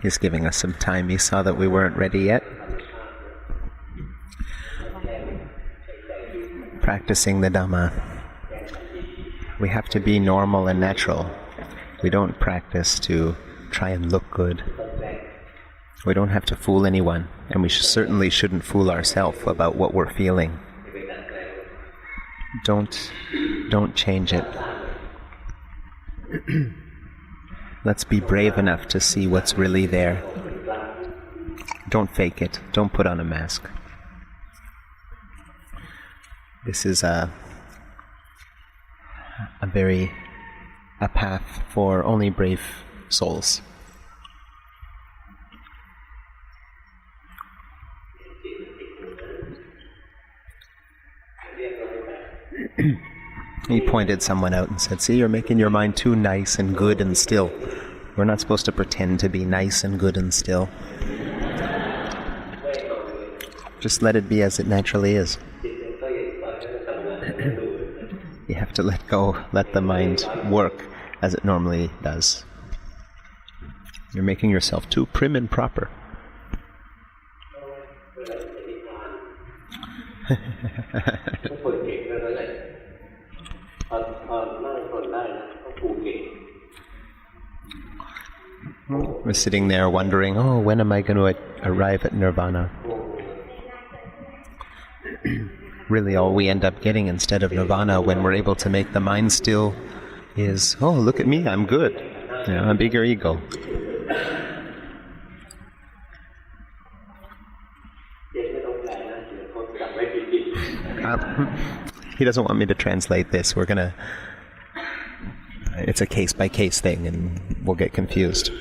He's giving us some time. He saw that we weren't ready yet. Practicing the Dhamma. We have to be normal and natural. We don't practice to try and look good. We don't have to fool anyone, and we certainly shouldn't fool ourselves about what we're feeling. Don't change it. Let's be brave enough to see what's really there. Don't fake it. Don't put on a mask. This is a path for only brave souls. He pointed someone out and said, "See, you're making your mind too nice and good and still. We're not supposed to pretend to be nice and good and still. Just let it be as it naturally is." You have to let go, let the mind work as it normally does. You're making yourself too prim and proper. We're sitting there wondering, when am I going to arrive at nirvana? Really all we end up getting instead of nirvana when we're able to make the mind still is, look at me, I'm good. A bigger ego. He doesn't want me to translate this. It's a case-by-case thing and we'll get confused.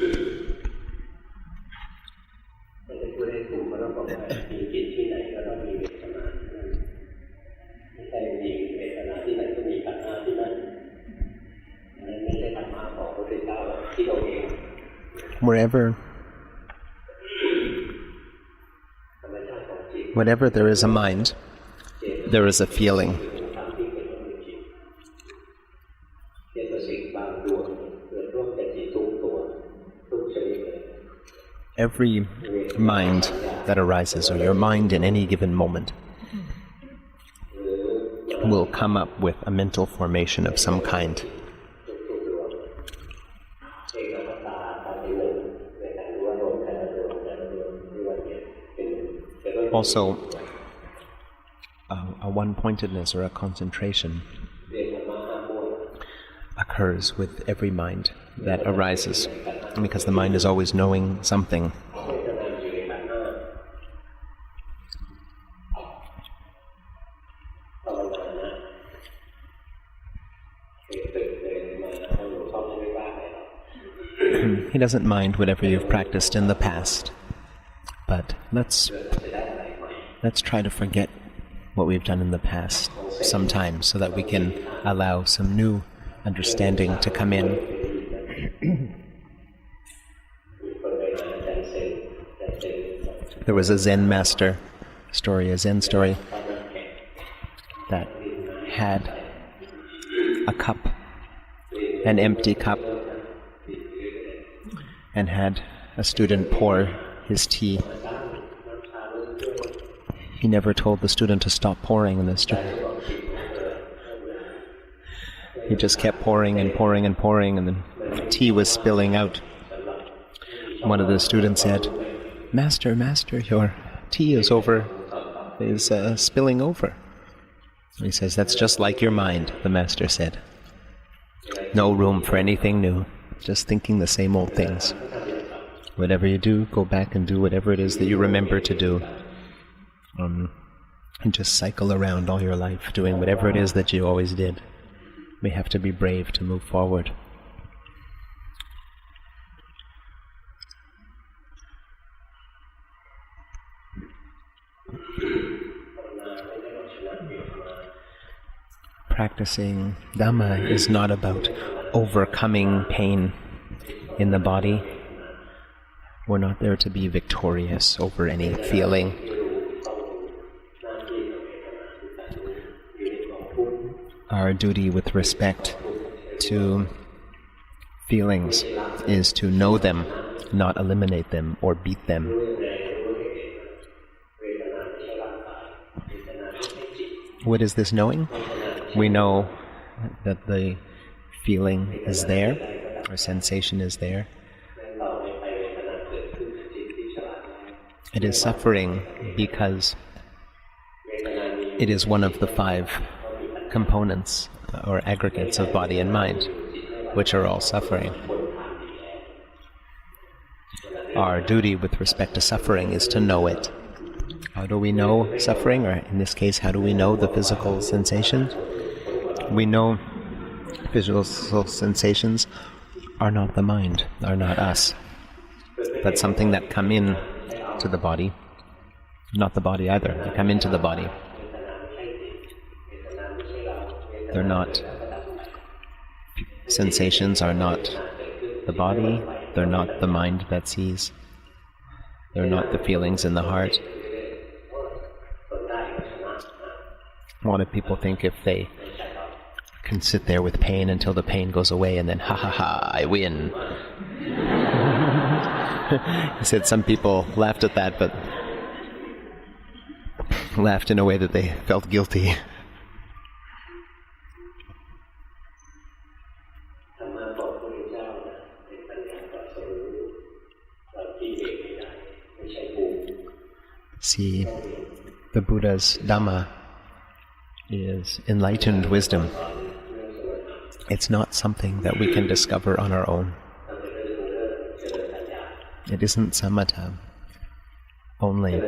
Whenever there is a mind, there is a feeling. Every mind that arises, or your mind in any given moment, will come up with a mental formation of some kind. Also, a one-pointedness or a concentration occurs with every mind that arises, because the mind is always knowing something. He doesn't mind whatever you've practiced in the past, but let's try to forget what we've done in the past sometime so that we can allow some new understanding to come in. There was a Zen master story, a Zen story, that had a cup, an empty cup, and had a student pour his tea. He never told the student to stop pouring, and he just kept pouring and pouring and pouring, and the tea was spilling out. One of the students said, Master, your tea is spilling over." He says, "That's just like your mind," the master said. "No room for anything new, just thinking the same old things. Whatever you do, go back and do whatever it is that you remember to do. And just cycle around all your life doing whatever it is that you always did." We have to be brave to move forward. Practicing Dhamma is not about overcoming pain in the body. We're not there to be victorious over any feeling. Our duty with respect to feelings is to know them not eliminate them or beat them. What is this knowing? We know that the feeling is there, or sensation is there. It is suffering because it is one of the 5 components or aggregates of body and mind, which are all suffering. Our duty with respect to suffering is to know it. How do we know suffering, or in this case, how do we know the physical sensations? We know physical sensations are not the mind, are not us, but something that come in to the body. Not the body either, they come into the body. They're not, sensations are not the body, they're not the mind that sees, they're not the feelings in the heart. A lot of people think if they can sit there with pain until the pain goes away and then, ha ha ha, I win. He said some people laughed at that, but laughed in a way that they felt guilty. See, the Buddha's Dhamma is enlightened wisdom. It's not something that we can discover on our own. It isn't samatha only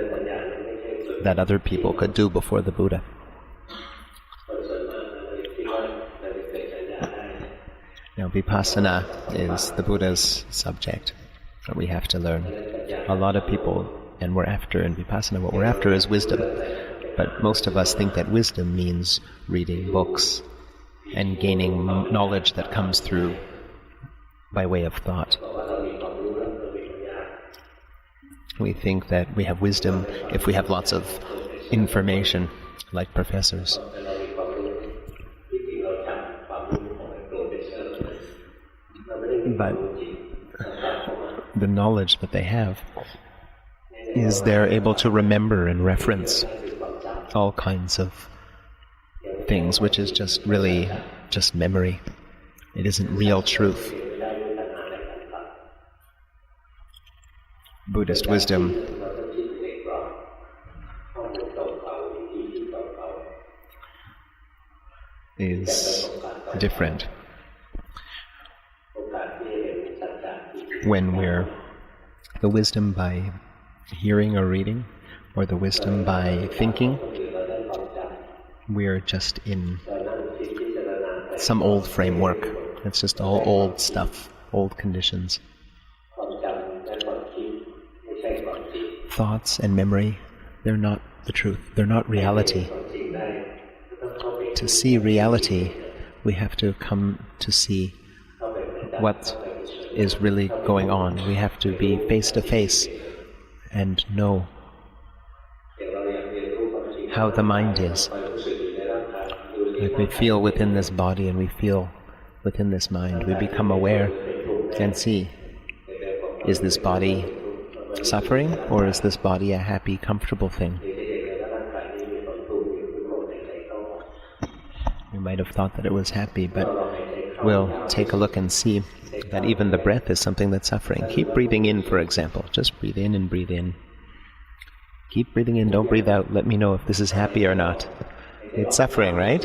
that other people could do before the Buddha. Now, vipassana is the Buddha's subject that we have to learn. A lot of people, and we're after in vipassana, what we're after is wisdom. But most of us think that wisdom means reading books and gaining knowledge that comes through by way of thought. We think that we have wisdom if we have lots of information, like professors. But the knowledge that they have is they're able to remember and reference all kinds of things, which is just really just memory. It isn't real truth. Buddhist wisdom is different. When we're the wisdom by hearing or reading, or the wisdom by thinking, we're just in some old framework. It's just all old stuff, old conditions. Thoughts and memory, they're not the truth. They're not reality. To see reality, we have to come to see what is really going on. We have to be face to face and know how the mind is. Like we feel within this body and we feel within this mind. We become aware and see, is this body suffering, or is this body a happy, comfortable thing? You might have thought that it was happy, but we'll take a look and see that even the breath is something that's suffering. Keep breathing in, for example. Just breathe in and breathe in. Keep breathing in, don't breathe out. Let me know if this is happy or not. It's suffering, right?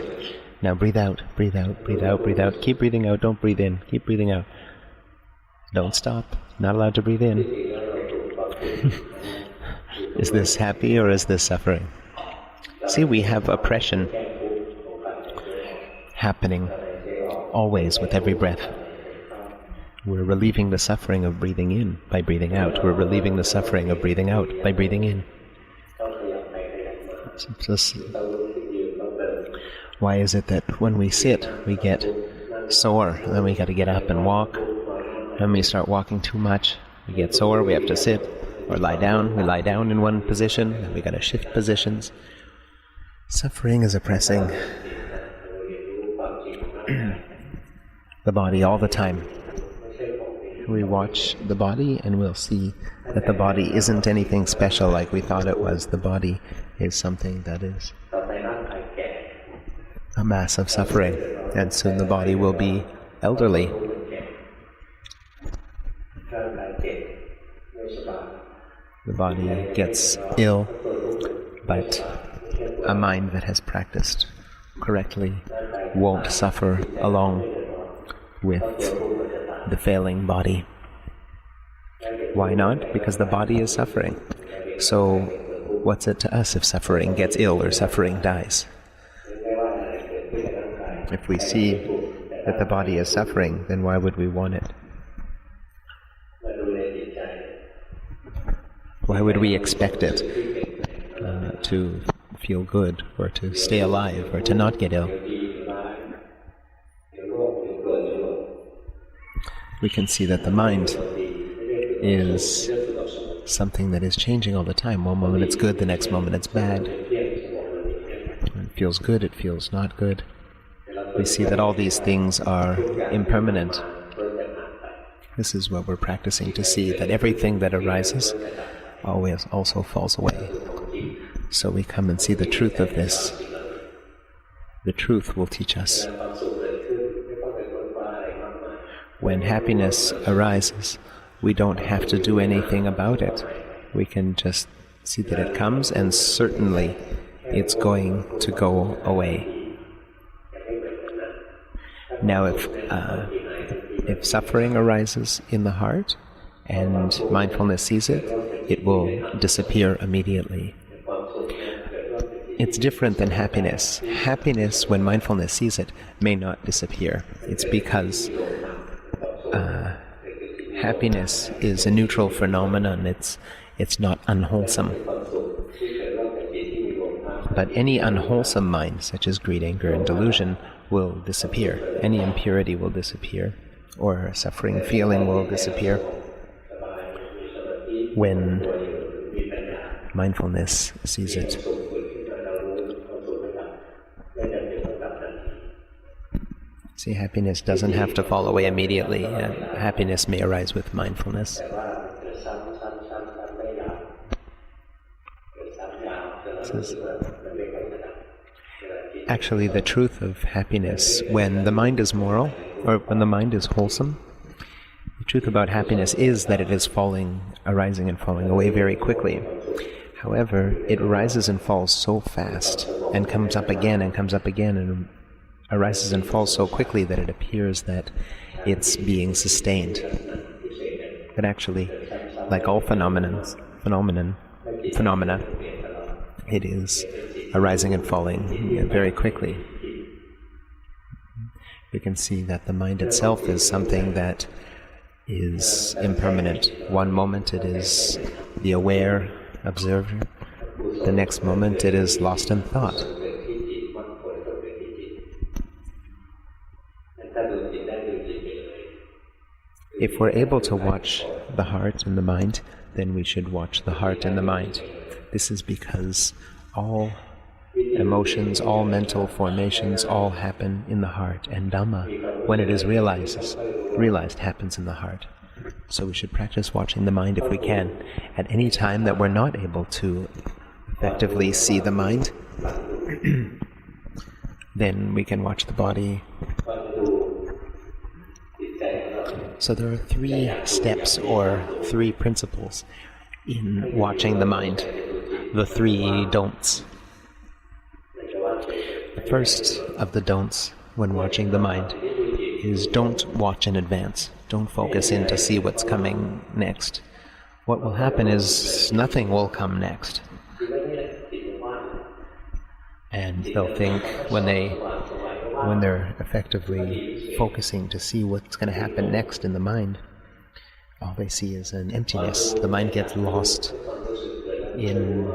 Now breathe out, breathe out, breathe out, breathe out. Keep breathing out, don't breathe in. Keep breathing out. Don't stop. Not allowed to breathe in. Is this happy or is this suffering? See, we have oppression happening always with every breath. We're relieving the suffering of breathing in by breathing out. We're relieving the suffering of breathing out by breathing in. Why is it that when we sit, we get sore, and then we got to get up and walk? When we start walking too much, we get sore, we have to sit or lie down. We lie down in one position, and we got to shift positions. Suffering is oppressing the body all the time. we watch the body and we'll see that the body isn't anything special like we thought it was. The body is something that is a mass of suffering, and soon the body will be elderly. The body gets ill, but a mind that has practiced correctly won't suffer along with the failing body. Why not? Because the body is suffering. So what's it to us if suffering gets ill or suffering dies? If we see that the body is suffering, then why would we want it? Why would we expect it to feel good, or to stay alive, or to not get ill? We can see that the mind is something that is changing all the time. One moment it's good, the next moment it's bad. It feels good, it feels not good. We see that all these things are impermanent. This is what we're practicing, to see that everything that arises always also falls away. So we come and see the truth of this. The truth will teach us. When happiness arises, we don't have to do anything about it. We can just see that it comes, and certainly it's going to go away. Now, if suffering arises in the heart and mindfulness sees it, it will disappear immediately. It's different than happiness. Happiness, when mindfulness sees it, may not disappear. It's because happiness is a neutral phenomenon. It's not unwholesome. But any unwholesome mind, such as greed, anger, and delusion, will disappear. Any impurity will disappear, or suffering feeling will disappear when mindfulness sees it. See, happiness doesn't have to fall away immediately. Happiness may arise with mindfulness. Actually, the truth of happiness, when the mind is moral, or when the mind is wholesome, the truth about happiness is that it is arising and falling away very quickly. However, it rises and falls so fast, and comes up again, and arises and falls so quickly that it appears that it's being sustained. But actually, like all phenomena, it is arising and falling very quickly. We can see that the mind itself is something that is impermanent. One moment it is the aware observer, the next moment it is lost in thought. If we're able to watch the heart and the mind, then we should watch the heart and the mind. This is because all emotions, all mental formations, all happen in the heart, and Dhamma, when it is realized, happens in the heart. So we should practice watching the mind if we can. At any time that we're not able to effectively see the mind, then we can watch the body. So there are 3 steps or 3 principles in watching the mind, the 3 don'ts. The first of the don'ts when watching the mind is don't watch in advance. Don't focus in to see what's coming next. What will happen is nothing will come next. And they'll think when they're effectively focusing to see what's going to happen next in the mind, all they see is an emptiness. The mind gets lost in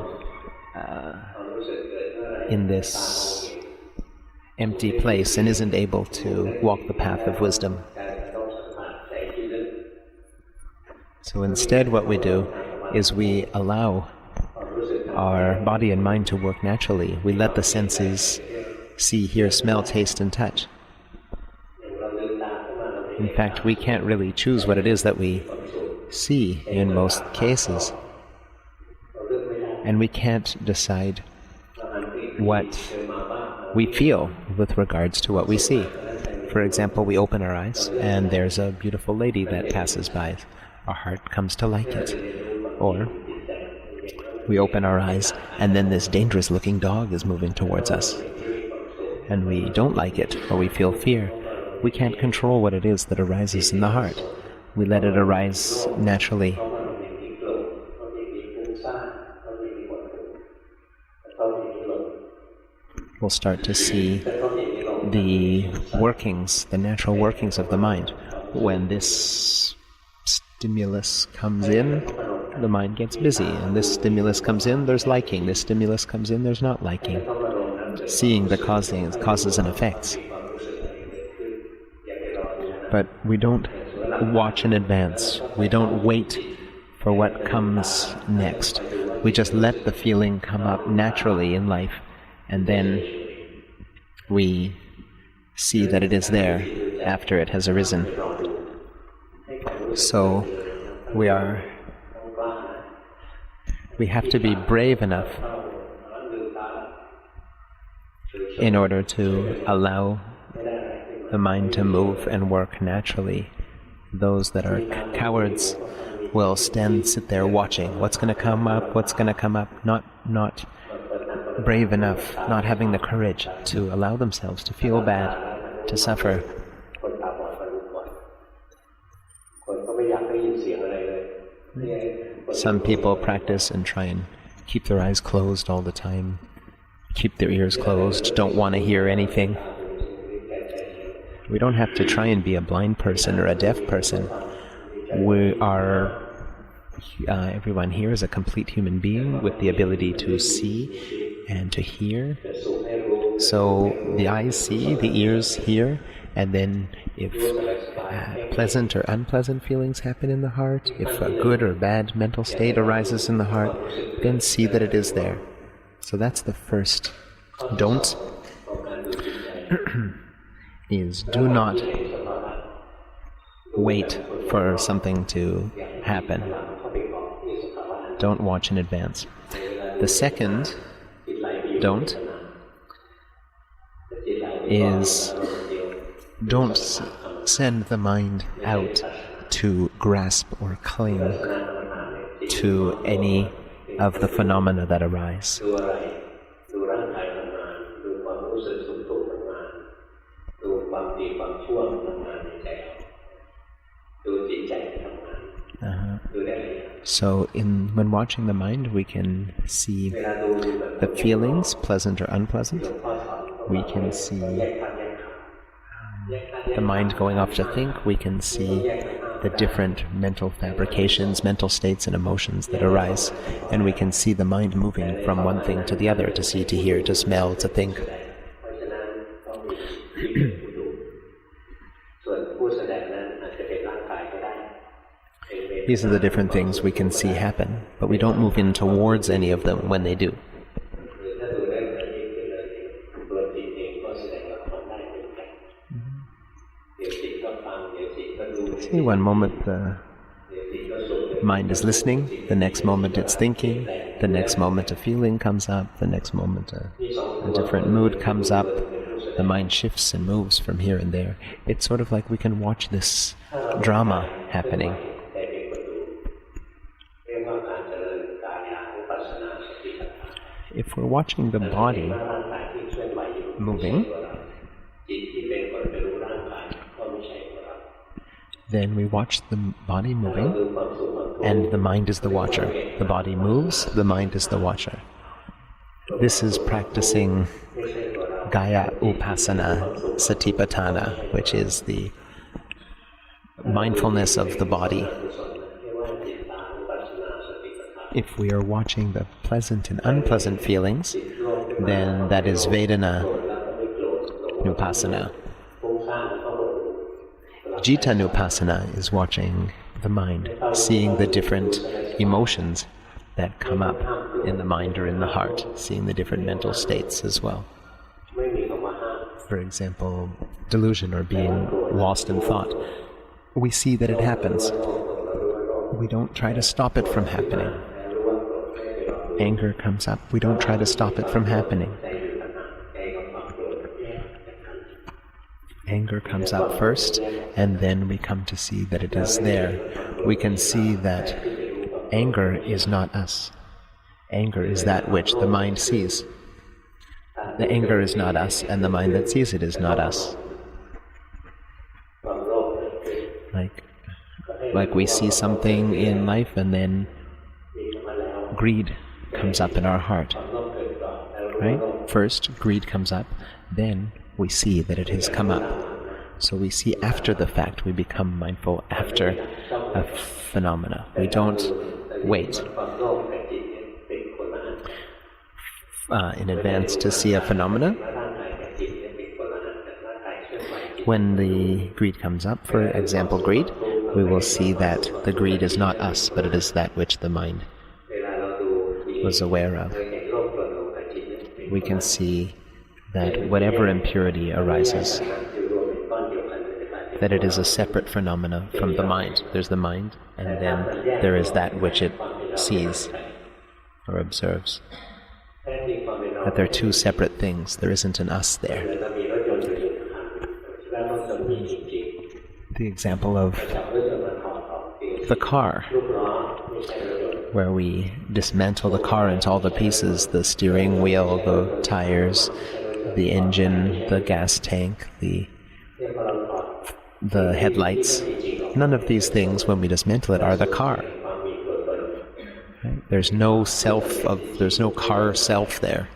this empty place and isn't able to walk the path of wisdom. So instead what we do is we allow our body and mind to work naturally. We let the senses see, hear, smell, taste, and touch. In fact, we can't really choose what it is that we see in most cases. And we can't decide what we feel with regards to what we see. For example, we open our eyes and there's a beautiful lady that passes by. Our heart comes to like it. Or we open our eyes and then this dangerous looking dog is moving towards us. And we don't like it, or we feel fear. We can't control what it is that arises in the heart. We let it arise naturally. We'll start to see the workings, the natural workings of the mind. When this stimulus comes in, the mind gets busy, and this stimulus comes in, there's liking. This stimulus comes in, there's not liking. Seeing the causes and effects. But we don't watch in advance. We don't wait for what comes next. We just let the feeling come up naturally in life, and then we see that it is there after it has arisen. So we have to be brave enough in order to allow the mind to move and work naturally. Those that are cowards will sit there watching. What's going to come up? What's going to come up? Not brave enough, not having the courage to allow themselves to feel bad, to suffer. Some people practice and try and keep their eyes closed all the time, keep their ears closed, don't want to hear anything. We don't have to try and be a blind person or a deaf person. Everyone here is a complete human being with the ability to see and to hear. So the eyes see, the ears hear, and then if pleasant or unpleasant feelings happen in the heart, if a good or bad mental state arises in the heart, then see that it is there. So that's the first don't. Is do not wait for something to happen. Don't watch in advance. The second don't is don't send the mind out to grasp or cling to any of the phenomena that arise. So when watching the mind, we can see the feelings, pleasant or unpleasant. We can see the mind going off to think. We can see the different mental fabrications, mental states and emotions that arise. And we can see the mind moving from one thing to the other, to see, to hear, to smell, to think. These are the different things we can see happen, but we don't move in towards any of them when they do. See, one moment the mind is listening, the next moment it's thinking, the next moment a feeling comes up, the next moment a different mood comes up. The mind shifts and moves from here and there. It's sort of like we can watch this drama happening. If we're watching the body moving, then we watch the body moving, and the mind is the watcher. The body moves, the mind is the watcher. This is practicing Gaya Upasana Satipatthana, which is the mindfulness of the body. If we are watching the pleasant and unpleasant feelings, then that is Vedana Nupasana. Jita Nupasana is watching the mind, seeing the different emotions that come up in the mind or in the heart, seeing the different mental states as well. For example, delusion or being lost in thought. we see that it happens. We don't try to stop it from happening. Anger comes up. We don't try to stop it from happening. Anger comes up first, and then we come to see that it is there. We can see that anger is not us. Anger is that which the mind sees. The anger is not us, and the mind that sees it is not us. Like we see something in life, and then greed comes up in our heart. Right? First, greed comes up, then we see that it has come up. So we see after the fact, we become mindful after a phenomena. We don't wait in advance to see a phenomena. When the greed comes up, for example, greed, we will see that the greed is not us, but it is that which the mind was aware of. We can see that whatever impurity arises, that it is a separate phenomena from the mind. There's the mind, and then there is that which it sees or observes. That they're two separate things. There isn't an us there. The example of the car, where we dismantle the car into all the pieces, the steering wheel, the tires, the engine, the gas tank, the headlights. None of these things, when we dismantle it, are the car. Right? There's no car self there.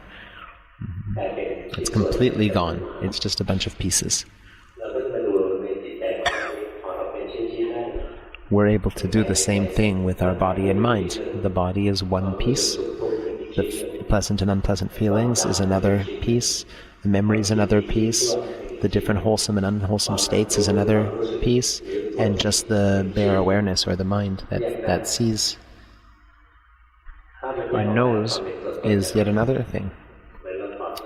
It's completely gone. It's just a bunch of pieces. We're able to do the same thing with our body and mind. The body is one piece. The pleasant and unpleasant feelings is another piece. The memory is another piece. The different wholesome and unwholesome states is another piece. And just the bare awareness, or the mind that sees or knows, is yet another thing.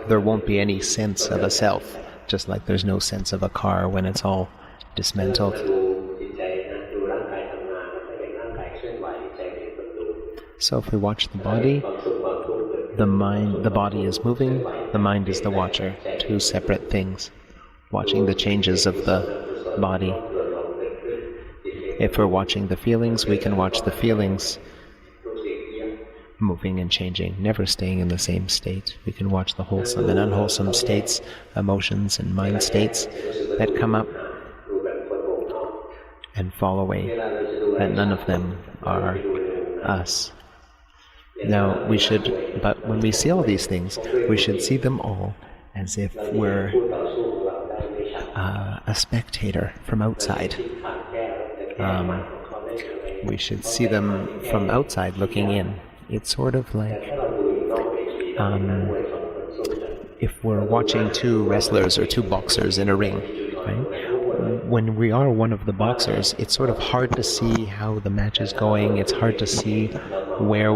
There won't be any sense of a self, just like there's no sense of a car when it's all dismantled. So if we watch the body, the body is moving, the mind is the watcher, two separate things, watching the changes of the body. If we're watching the feelings, we can watch the feelings moving and changing, never staying in the same state. We can watch the wholesome and unwholesome states, emotions and mind states that come up and fall away, that none of them are us. Now, but when we see all these things, we should see them all as if we're a spectator from outside. We should see them from outside looking in. It's sort of like if we're watching two wrestlers or two boxers in a ring, right? When we are one of the boxers, it's sort of hard to see how the match is going. It's hard to see where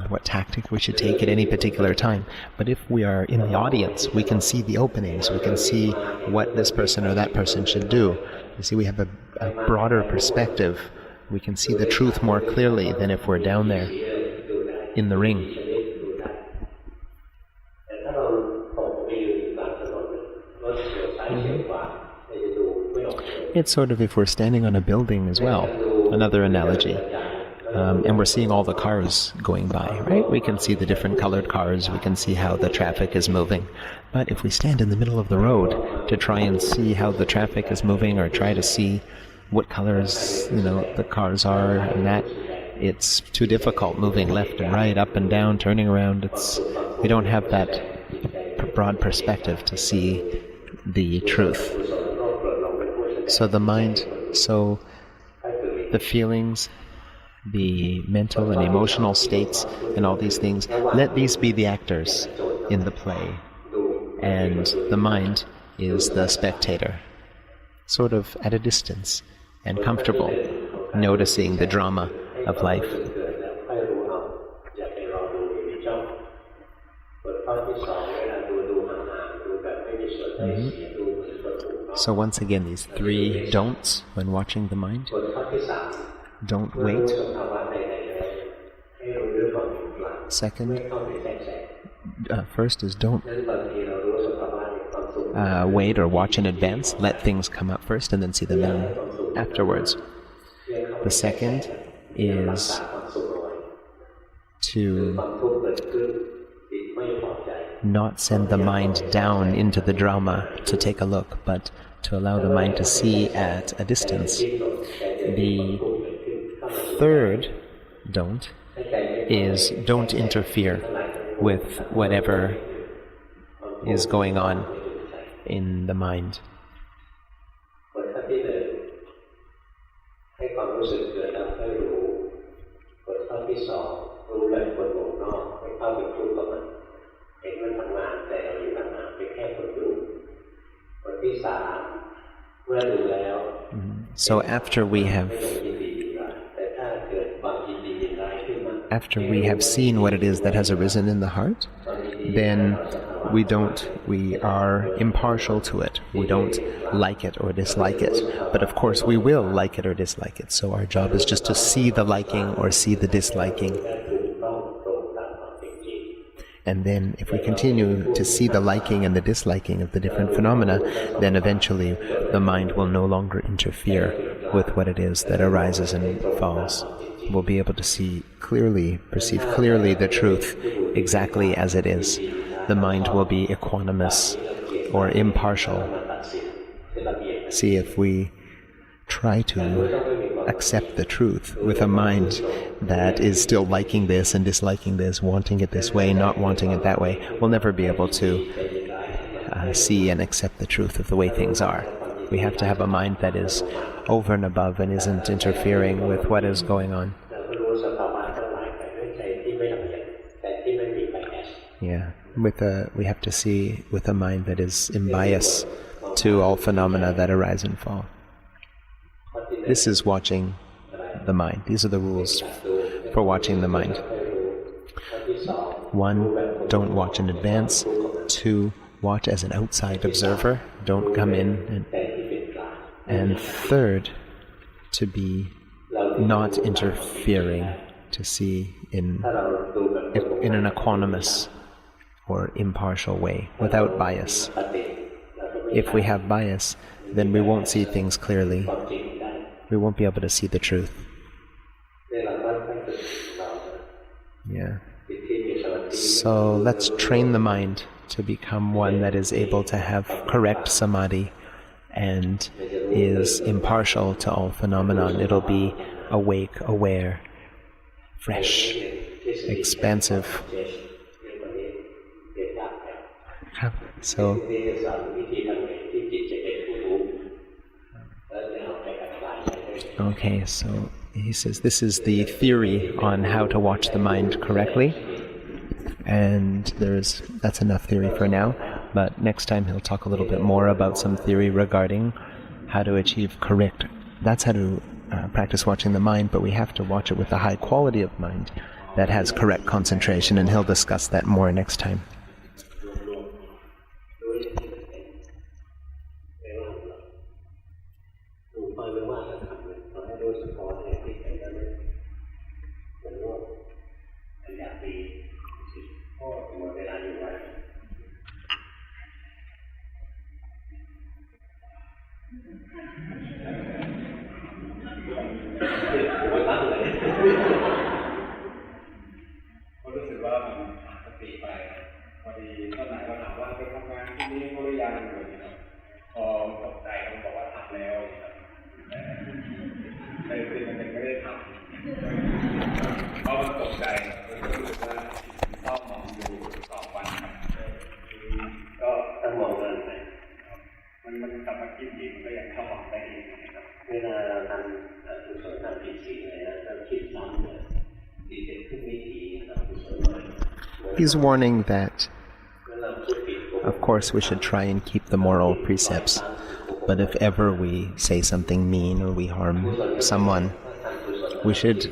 what tactic we should take at any particular time. But if we are in the audience, we can see the openings. We can see what this person or that person should do. You see, we have a broader perspective. We can see the truth more clearly than if we're down there in the ring. It's sort of if we're standing on a building as well, another analogy. And we're seeing all the cars going by, right? We can see the different colored cars. We can see how the traffic is moving. But if we stand in the middle of the road to try and see how the traffic is moving, or try to see what colors, the cars are, and that, it's too difficult, moving left and right, up and down, turning around. We don't have that broad perspective to see the truth. So the mind, the feelings, the mental and emotional states, and all these things, let these be the actors in the play. And the mind is the spectator, sort of at a distance and comfortable, noticing the drama of life. So once again, these 3 don'ts when watching the mind. Don't wait. Second, first is don't wait or watch in advance. Let things come up first and then see them afterwards. The second is to not send the mind down into the drama to take a look, but to allow the mind to see at a distance. The third don't is don't interfere with whatever is going on in the mind. So after we have seen what it is that has arisen in the heart, then we are impartial to it. We don't like it or dislike it. But of course we will like it or dislike it. So our job is just to see the liking or see the disliking. And then if we continue to see the liking and the disliking of the different phenomena, then eventually the mind will no longer interfere with what it is that arises and falls. We'll be able to see clearly, perceive clearly the truth exactly as it is. The mind will be equanimous or impartial. See, if we try to accept the truth with a mind that is still liking this and disliking this, wanting it this way, not wanting it that way, we'll never be able to see and accept the truth of the way things are. We have to have a mind that is over and above and isn't interfering with what is going on. Yeah, we have to see with a mind that is imbiased to all phenomena that arise and fall. This is watching the mind. These are the rules for watching the mind. 1, don't watch in advance. 2, watch as an outside observer. Don't come in. And 3rd, to be not interfering, to see in an equanimous or impartial way, without bias. If we have bias, then we won't see things clearly. We won't be able to see the truth. Yeah. So let's train the mind to become one that is able to have correct samadhi and is impartial to all phenomenon. It'll be awake, aware, fresh, expansive. So okay, so he says this is the theory on how to watch the mind correctly, and that's enough theory for now, but next time he'll talk a little bit more about some theory regarding how to achieve correct. That's how to practice watching the mind, but we have to watch it with a high quality of mind that has correct concentration, and he'll discuss that more next time. He's warning that, of course, we should try and keep the moral precepts, but if ever we say something mean or we harm someone, we should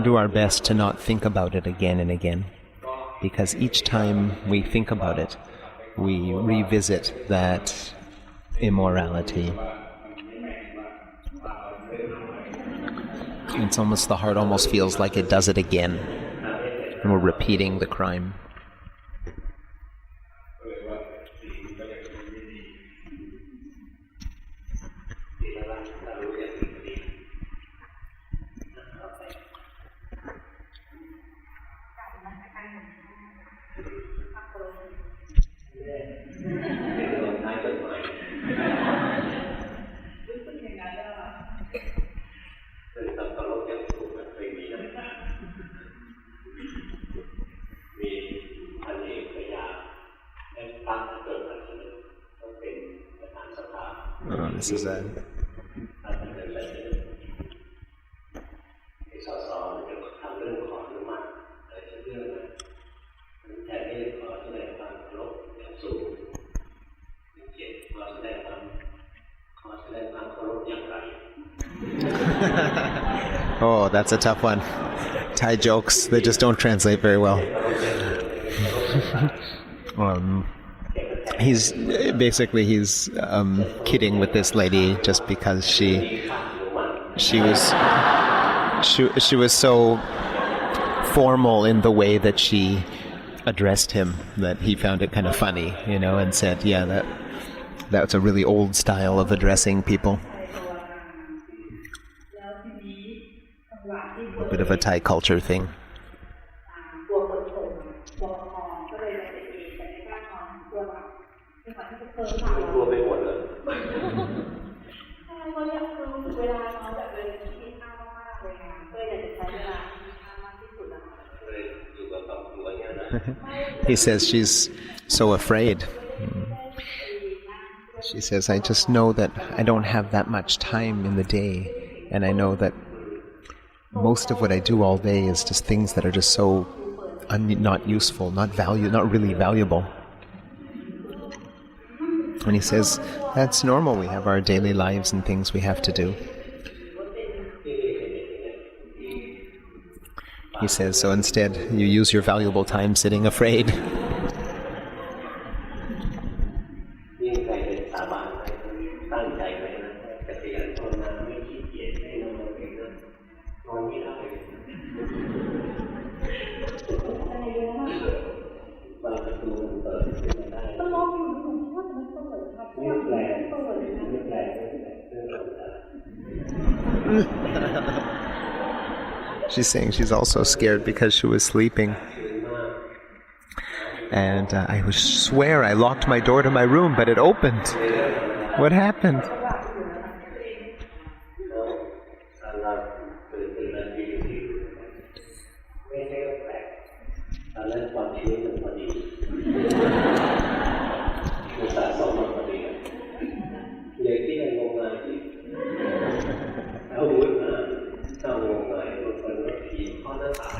do our best to not think about it again and again, because each time we think about it, we revisit that immorality. It's almost, the heart almost feels like it does it again, and we're repeating the crime. This is a oh, that's a tough one. Thai jokes, they just don't translate very well. He's kidding with this lady just because she was so formal in the way that she addressed him that he found it kind of funny, and said, yeah, that's a really old style of addressing people. A bit of a Thai culture thing. He says she's so afraid. She says, I just know that I don't have that much time in the day, and I know that most of what I do all day is just things that are just so not useful, not really valuable. And he says, that's normal, we have our daily lives and things we have to do. He says, so instead you use your valuable time sitting afraid. She's saying she's also scared because she was sleeping. And I swear I locked my door to my room, but it opened. What happened?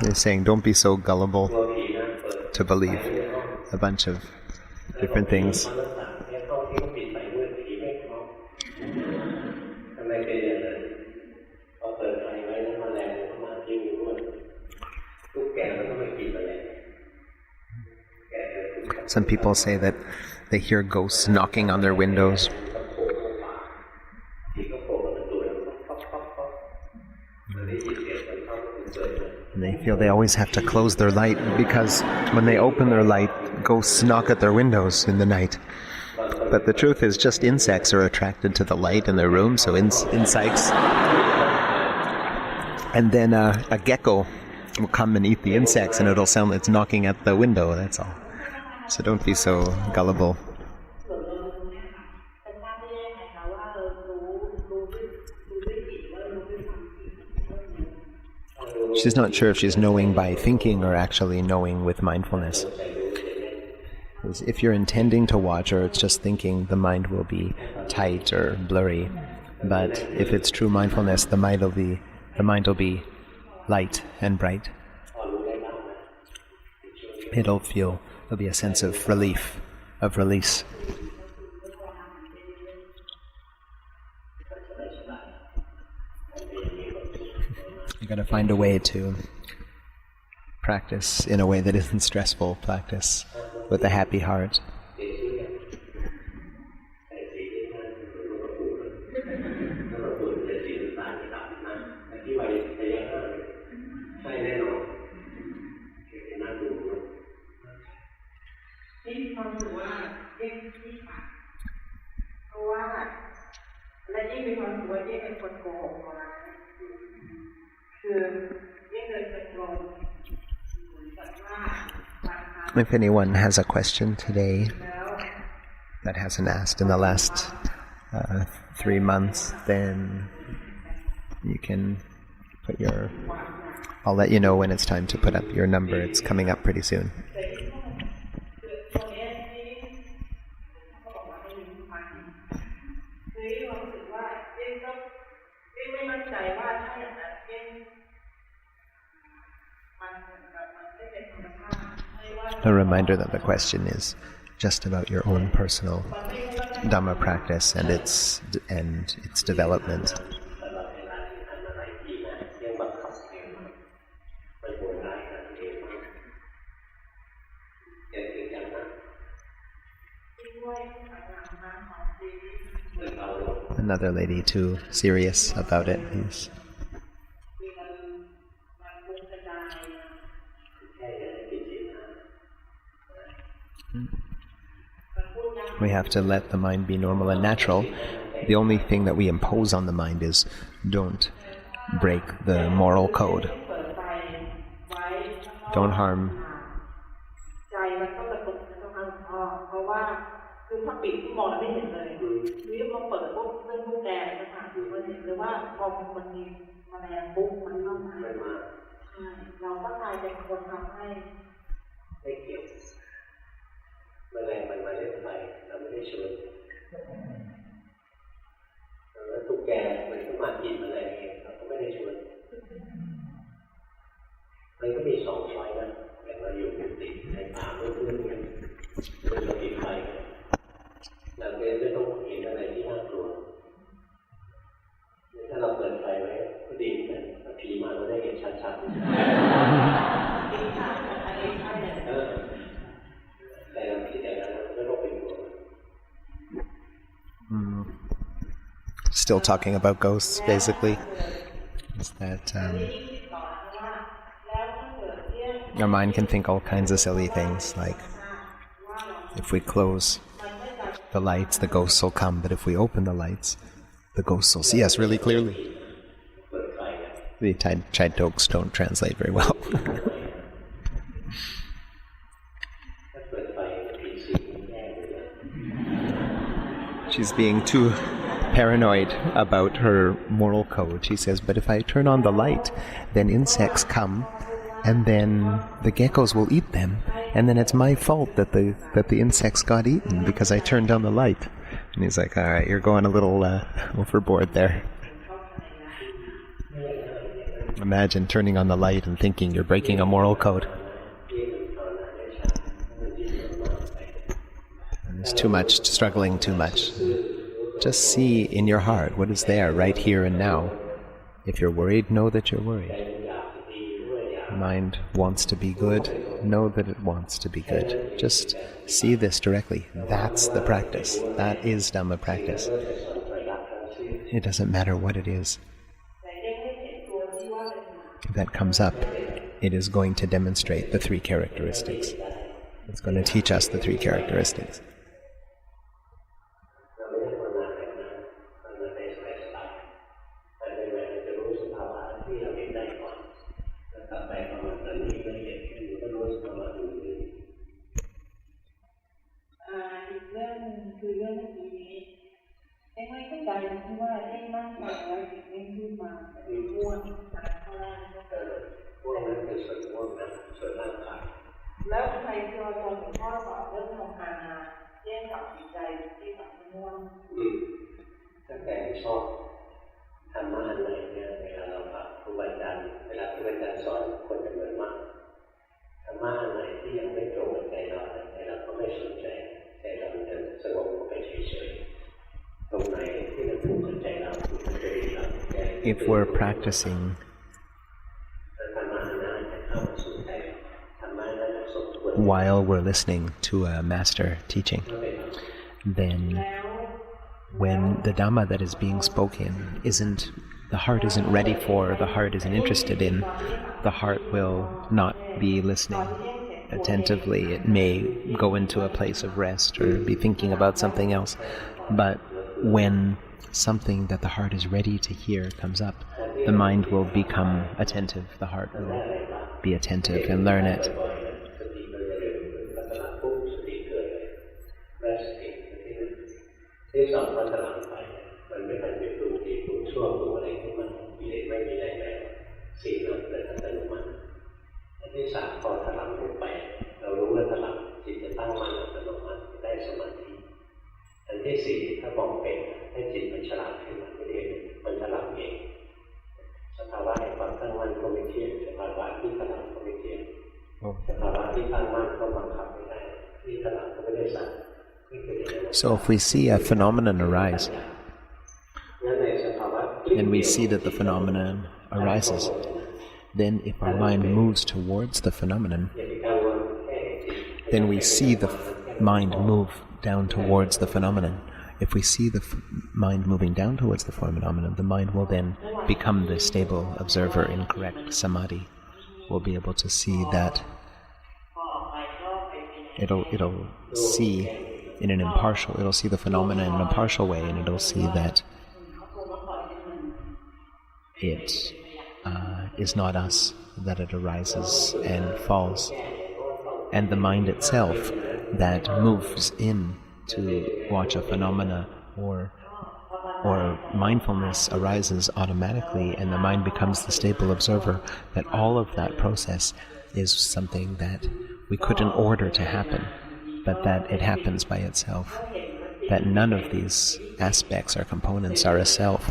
They're saying, don't be so gullible to believe a bunch of different things. Some people say that they hear ghosts knocking on their windows. And they feel they always have to close their light because when they open their light, ghosts knock at their windows in the night. But the truth is just insects are attracted to the light in their room, so insects. And then a gecko will come and eat the insects and it'll sound like it's knocking at the window, that's all. So don't be so gullible. She's not sure if she's knowing by thinking or actually knowing with mindfulness. If you're intending to watch or it's just thinking, the mind will be tight or blurry. But if it's true mindfulness, the mind will be light and bright. There'll be a sense of relief, of release. You got to find a way to practice in a way that isn't stressful. Practice with a happy heart. ที่ไว้ระยะห่างใช่แน่นอนเป็นน่าดูนี่ความรู้สึกว่าเอ๊ะที่ค่ะเพราะว่าและยิ่งมีความรู้สึกว่ายิ่งเป็นคนโกหกมาคือยิ่งเลยเป็นลมแบบว่า If anyone has a question today that hasn't asked in the last 3 months, then you can put your... I'll let you know when it's time to put up your number. It's coming up pretty soon. A reminder that the question is just about your own personal Dhamma practice and its development. Another lady too serious about it. Yes. We have to let the mind be normal and natural. The only thing that we impose on the mind is don't break the moral code. Don't harm. Still talking about ghosts, basically. Is that our mind can think all kinds of silly things, like if we close the lights, the ghosts will come, but if we open the lights, the ghosts will see us really clearly. The Thai jokes don't translate very well. She's being too paranoid about her moral code. She says, but if I turn on the light, then insects come, and then the geckos will eat them, and then it's my fault that the insects got eaten because I turned on the light. And he's like, all right, you're going a little overboard there. Imagine turning on the light and thinking you're breaking a moral code. And there's too much, struggling too much. Just see in your heart what is there right here and now. If you're worried, know that you're worried. Mind wants to be good, know that it wants to be good. Just see this directly. That's the practice. That is Dhamma practice. It doesn't matter what it is that comes up. It is going to demonstrate the 3 characteristics. It's going to teach us the 3 characteristics. If we're practicing while we're listening to a master teaching, then when the Dhamma that is being spoken isn't the heart isn't ready for, the heart isn't interested in, the heart will not be listening attentively. It may go into a place of rest or be thinking about something else. But when something that the heart is ready to hear comes up, the mind will become attentive, the heart will be attentive and learn it. So if we see a phenomenon arise, and we see that the phenomenon arises, then if our mind moves towards the phenomenon, then we see the mind move down towards the phenomenon. If we see the mind moving down towards the phenomenon, the mind will then become the stable observer in correct samadhi. We'll be able to see that it'll see in an impartial, it'll see the phenomena in an impartial way, and it'll see that it is not us, that it arises and falls. And the mind itself that moves in to watch a phenomena or mindfulness arises automatically, and the mind becomes the stable observer, that all of that process is something that we couldn't order to happen, but that it happens by itself, that none of these aspects or components are a self.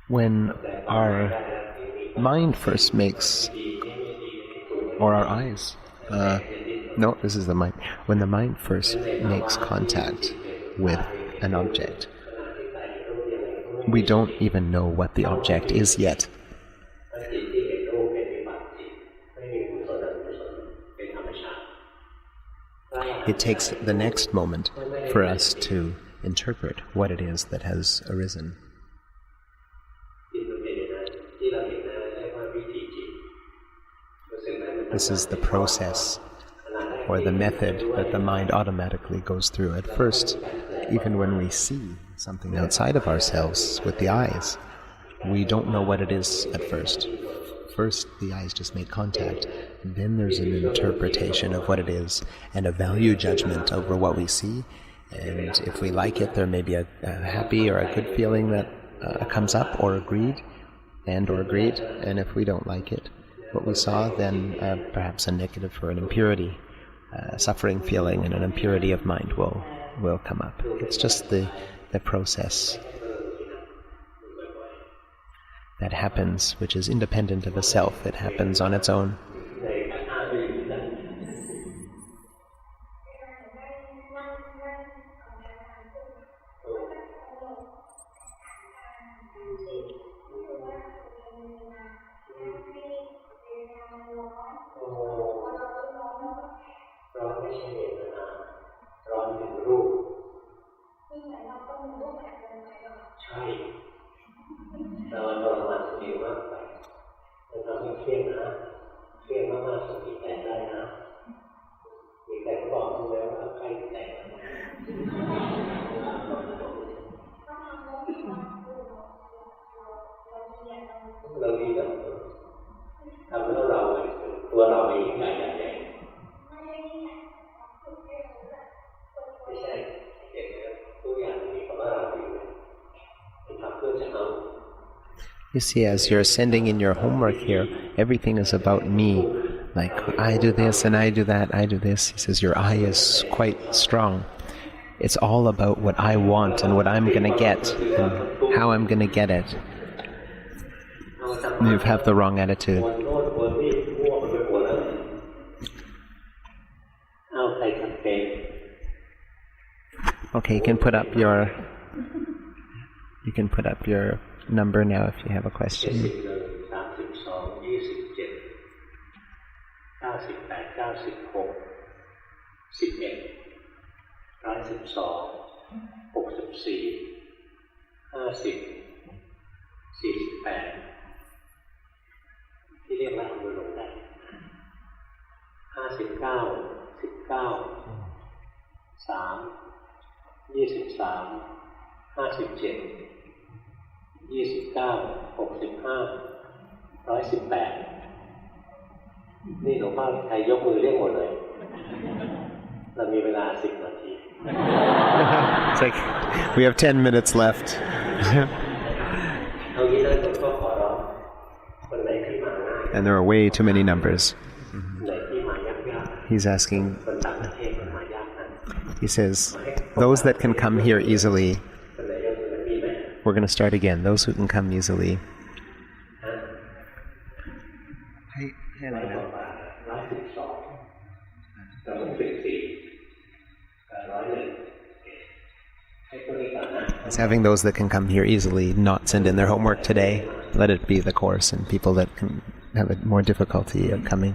When our mind first makes, or our eyes, no, this is the mind. When the mind first makes contact with an object, we don't even know what the object is yet. It takes the next moment for us to interpret what it is that has arisen. This is the process or the method that the mind automatically goes through. At first, even when we see something outside of ourselves with the eyes, we don't know what it is at first. First, the eyes just make contact. Then there's an interpretation of what it is and a value judgment over what we see. And if we like it, there may be a happy or a good feeling that comes up, or agreed. And if we don't like it, what we saw, then perhaps a negative or an impurity, suffering feeling and an impurity of mind will come up. It's just the process that happens, which is independent of a self. It happens on its own. You see, as you're sending in your homework here, everything is about me. Like, I do this and I do that, I do this. He says your I is quite strong. It's all about what I want and what I'm going to get and how I'm going to get it. You have the wrong attitude. Okay, you can put up your number now if you have a question. ที่เรียกว่าเอามือลงได้นี่หลวงพ่อใครยกมือเรียกหมดเลยเรามีเวลา10 นาที It's like we have 10 minutes left. เอางี้เลยหลวงพ่อขอร้องคนไหนที่มาง่าย And there are way too many numbers. ไหนที่มายากๆ He's asking, คนต่างประเทศมันมายากนะ he says, those that can come here easily, คนไหนยกมือมีไหม we're going to start again. Those who can come easily. ให้อะไรนะ He's having those that can come here easily not send in their homework today. Let it be the course, and people that can have more difficulty of coming.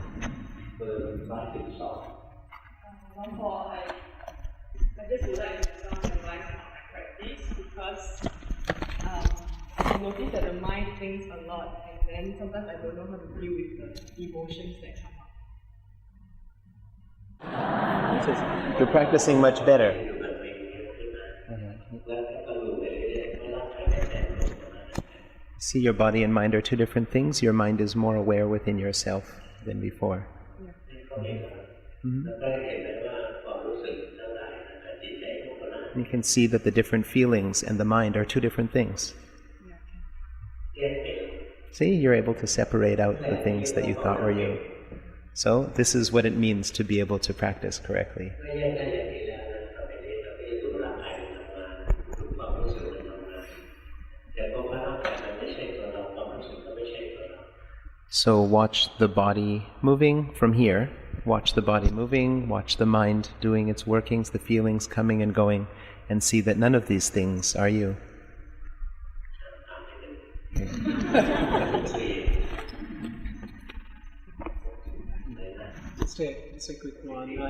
I just would like to some advice on my practice because I notice that the mind thinks a lot, and then sometimes I don't know how to deal with the emotions that come up. He says, you're practicing much better. See, your body and mind are two different things. Your mind is more aware within yourself than before. You can see that the different feelings and the mind are two different things. See, you're able to separate out the things that you thought were you. So, this is what it means to be able to practice correctly. So watch the body moving from here, watch the body moving, watch the mind doing its workings, the feelings coming and going, and see that none of these things are you. Just a quick one. I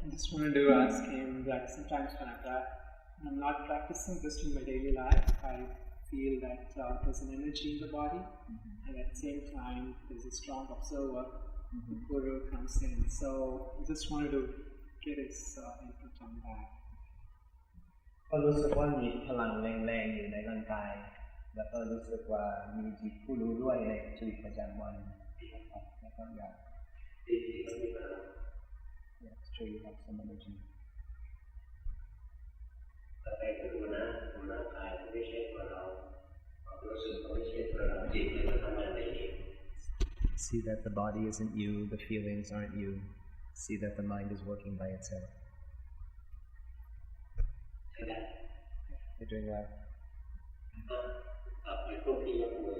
just wanted to ask him that sometimes when I'm not practicing just in my daily life, I feel that there's an energy in the body, and at the same time there's a strong observer, Guru comes in. So I just wanted to get his input on that. ก็รู้สึกว่ามีพลังแรงๆอยู่ในร่างกายแล้วก็รู้สึกว่ามีจิตผู้รู้ด้วยในชีวิตประจำวันนะครับแล้วก็อยากช่วยรับ some energy แต่ไปดูนะดูร่างกายไม่ใช่ตัวเราความรู้สึกไม่ใช่ตัวเราจิตมันทำงานได้เอง See that the body isn't you, the feelings aren't you. See that the mind is working by itself. You're doing well. ไปพวกที่ยกมือ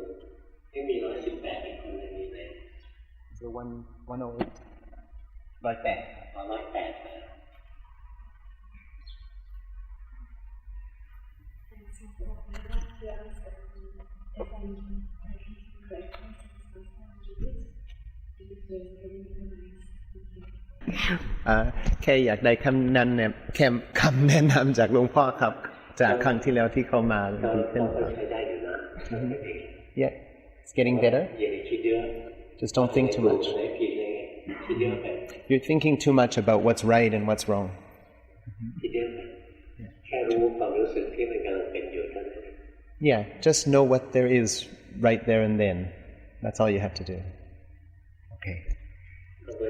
ไม่มี118อีกคนในนี้เลย Is there 108? 108 แค่อยากได้คำแนะนำจากหลวงพ่อครับจากครั้งที่แล้วที่เขามาดีขึ้นครับ Yeah, it's getting better. Just don't think too much. You're thinking too much about what's right and what's wrong. Yeah, just know what there is right there and then. That's all you have to do. Okay. ก็พ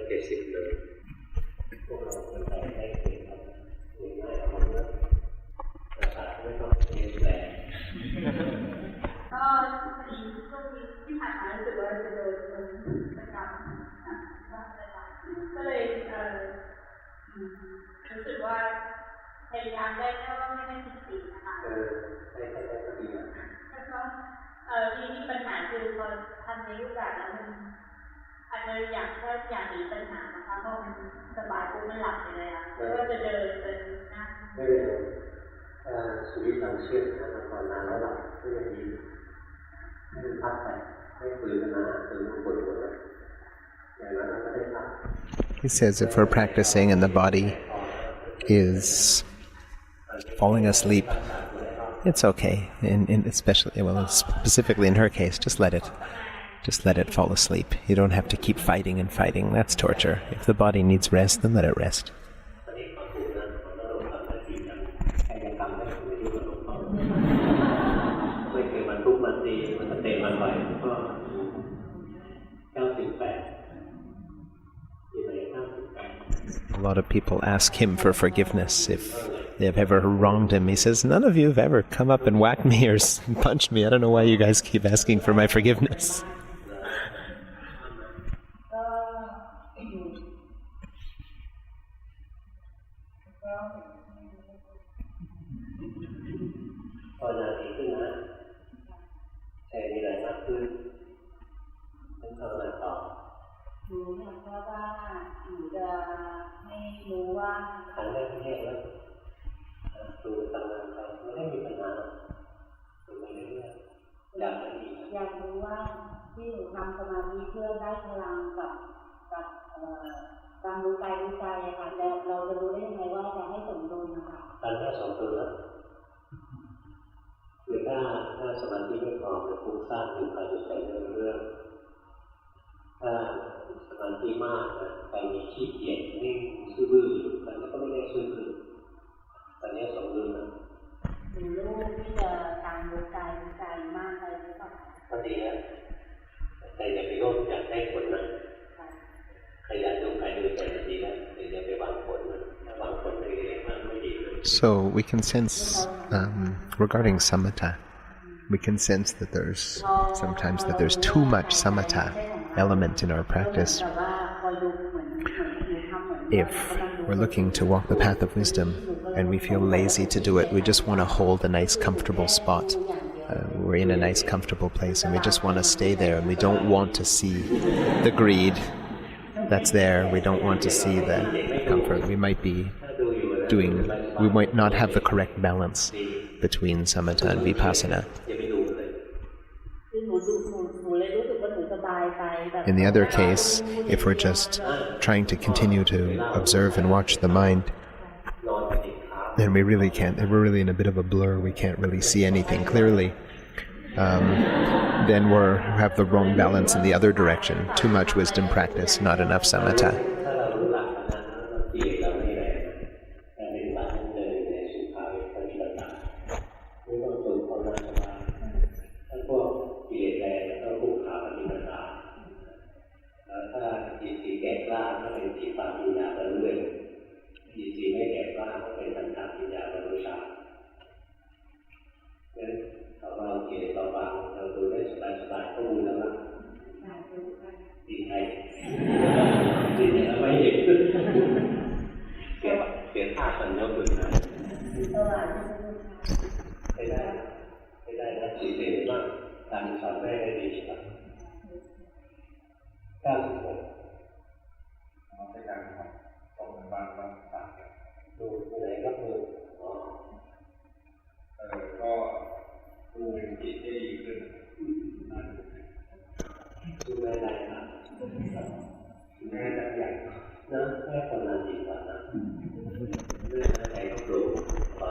อดีช่วงที่ผ่านมารู้สึกว่าจะโดนประจำก็เลยรู้สึกว่าพ พยายามได้แค่ว่าไม่ได้ผิดนะคะได้ก็ดีนะแล้วก็ที่ปัญหาคือพอทำในรูปแบบแล้วมันอาจจะอยากหนีปัญหานะคะเพราะมันสบายปุ๊บมันหลับไปเลยอะแล้วก็จะเดินเป็นนั่งไม่เป็นไรชีวิตเราเชื่อนะมันนอนนานแล้วหลับก็ยังดีให้มันพักไปให้ฝืนนะฝืนปวดหัวนะอย่างนั้นเราก็ได้พัก He says if we're practicing and the body is falling asleep, it's okay. Specifically in her case, just let it fall asleep. You don't have to keep fighting and fighting. That's torture. If the body needs rest, then let it rest. A lot of people ask him for forgiveness if they've ever wronged him. He says, none of you have ever come up and whacked me or punched me. I don't know why you guys keep asking for my forgiveness. So we can sense, regarding samatha, we can sense that sometimes there's too much samatha element in our practice. If we're looking to walk the path of wisdom and we feel lazy to do it, we just want to hold a nice comfortable spot. We're in a nice comfortable place and we just want to stay there, and we don't want to see the greed that's there. We don't want to see the comfort. We might not have the correct balance between samatha and vipassana. In the other case, if we're just trying to continue to observe and watch the mind, then we really can't. We're really in a bit of a blur. We can't really see anything clearly. Then we have the wrong balance in the other direction. Too much wisdom practice, not enough samatha.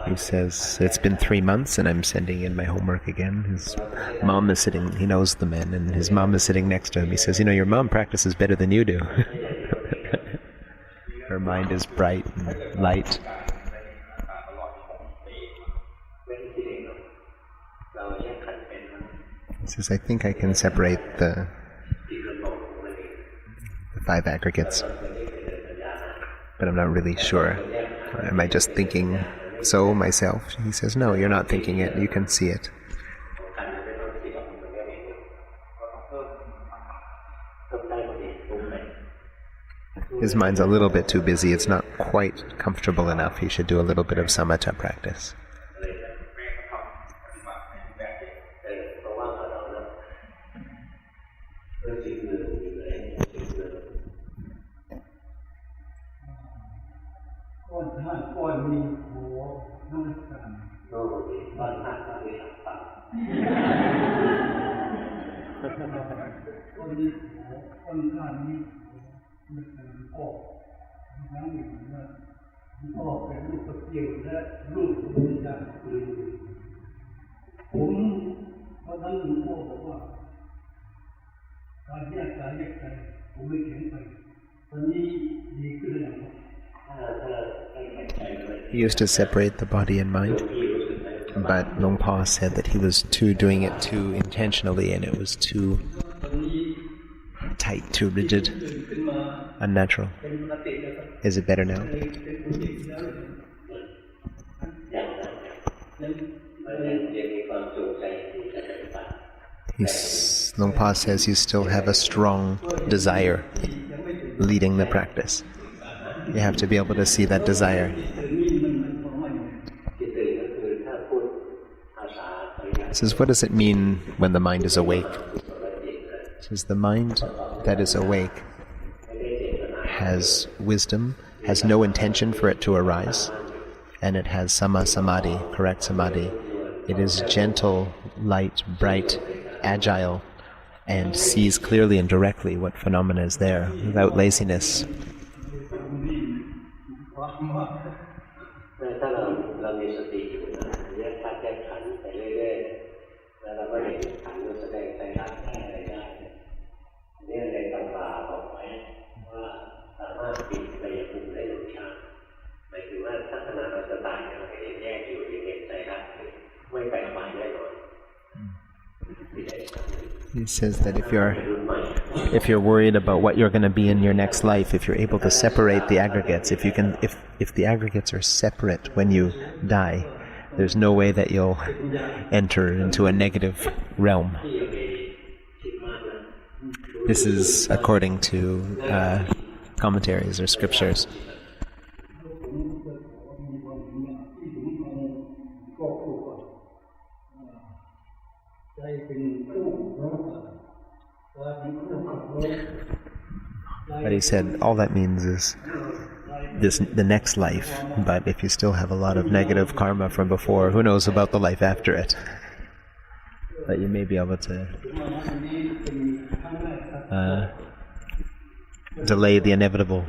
He says, it's been 3 months and I'm sending in my homework again. His mom is sitting, he knows the men, and his mom is sitting next to him. He says, your mom practices better than you do. Her mind is bright and light. He says, I think I can separate the 5 aggregates, but I'm not really sure. Am I just thinking so myself? He says, no, you're not thinking it. You can see it. His mind's a little bit too busy. It's not quite comfortable enough. He should do a little bit of samatha practice. เพราะว่าเราแล้วเรื่องสิ่งหนึ่งอยู่ไหนสิ่งหนึ่งก้อนธาตุก้อนมีโหน้ำตาลโน่นนี่ก้อนธาตุก้อนนี้ต่างๆก้อนนี้โหก้อนธาตุนี้มันเป็นพ่อทั้งหนึ่งนะพ่อเป็นลูกตะเกียบและลูกของวิญญาณผมเพราะนั้นหลวงพ่อบอกว่าการแยกกายแยกใจผมไม่เข็นไปตอนนี้ดีขึ้นแล้ว He used to separate the body and mind, but Long Pa said that he was doing it too intentionally, and it was too tight, too rigid, unnatural. Is it better now? Long Pa says you still have a strong desire leading the practice. You have to be able to see that desire. He says, what does it mean when the mind is awake? He says, the mind that is awake has wisdom, has no intention for it to arise, and it has sama samadhi, correct samadhi. It is gentle, light, bright, agile, and sees clearly and directly what phenomena is there, without laziness. He says that if you're worried about what you're going to be in your next life, if you're able to separate the aggregates, if the aggregates are separate when you die, there's no way that you'll enter into a negative realm. This is according to commentaries or scriptures. But he said all that means is the next life, but if you still have a lot of negative karma from before, who knows about the life after it? But you may be able to delay the inevitable.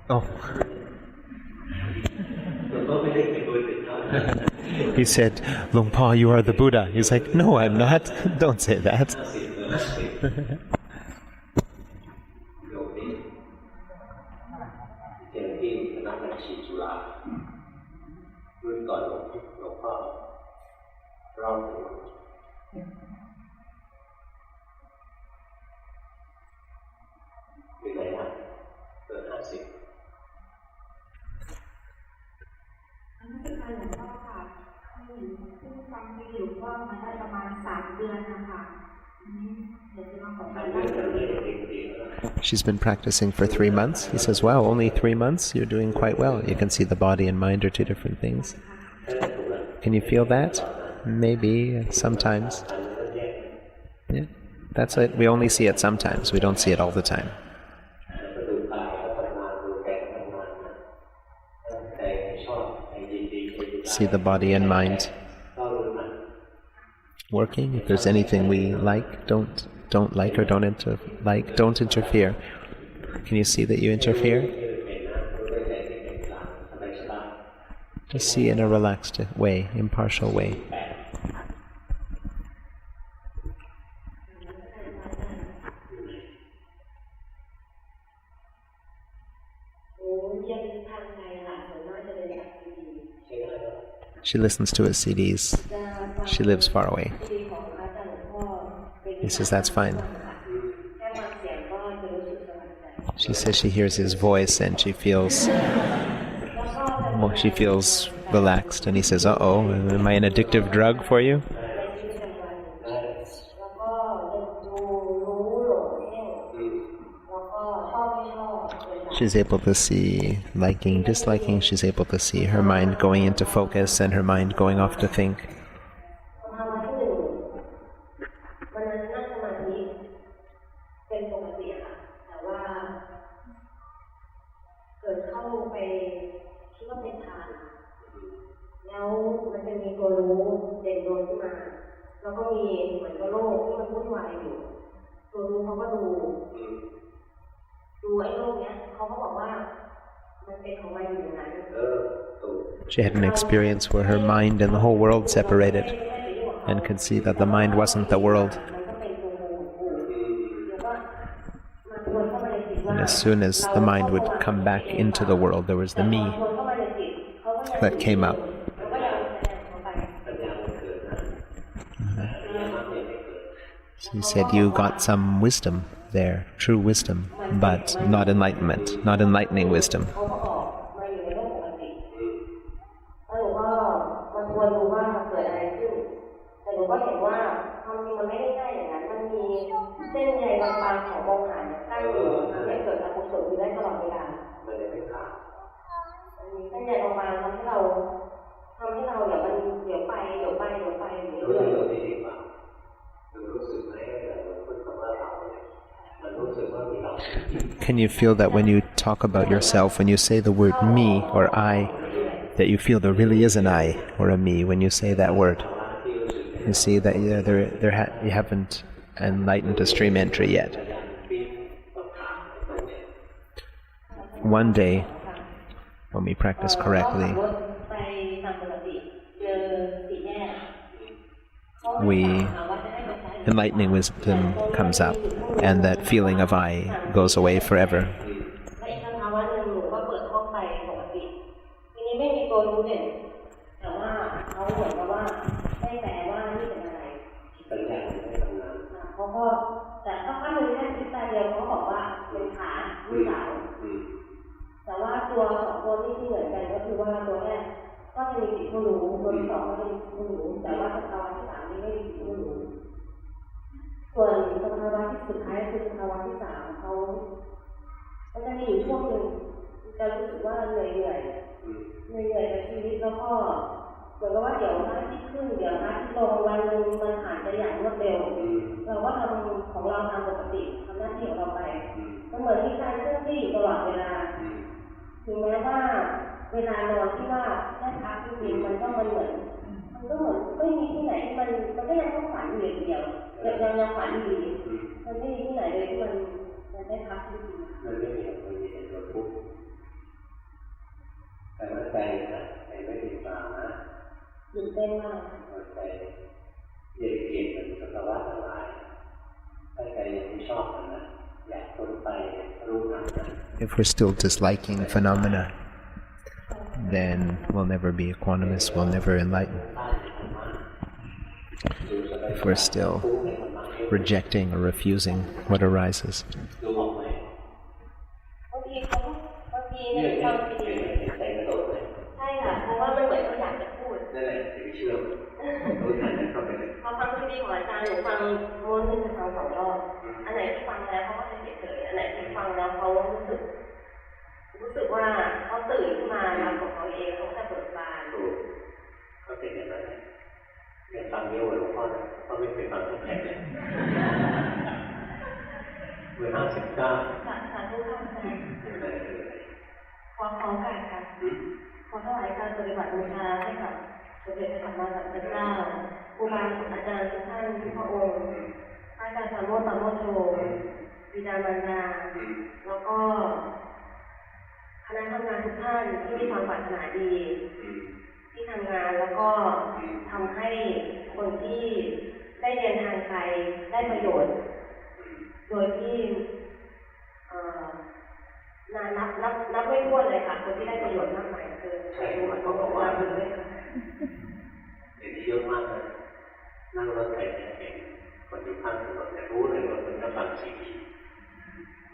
Oh. He said, Long Pa, you are the Buddha. He's like, no, I'm not. Don't say that. She's been practicing for 3 months. He says, wow, only 3 months? You're doing quite well. You can see the body and mind are two different things. Can you feel that? Maybe, sometimes. Yeah, that's it. We only see it sometimes. We don't see it all the time. See the body and mind working. If there's anything we like, don't like or don't interfere. Can you see that you interfere? Just see in a relaxed way, impartial way. She listens to his CDs. She lives far away. He says that's fine. She says she hears his voice and she feels relaxed, and he says, "Uh-oh, am I an addictive drug for you?" She's able to see liking, disliking. She's able to see her mind going into focus and her mind going off to think. She had an experience where her mind and the whole world separated and could see that the mind wasn't the world. And as soon as the mind would come back into the world, there was the me that came up. So he said, you got some wisdom there, true wisdom, but not enlightenment, not enlightening wisdom. Can you feel that when you talk about yourself, when you say the word me or I, that you feel there really is an I or a me when you say that word? You see that you haven't enlightened a stream entry yet. One day, when we practice correctly, enlightening wisdom comes up, and that feeling of I goes away forever. If we're still disliking phenomena, then we'll never be equanimous, we'll never enlighten. If we're still rejecting or refusing what arises.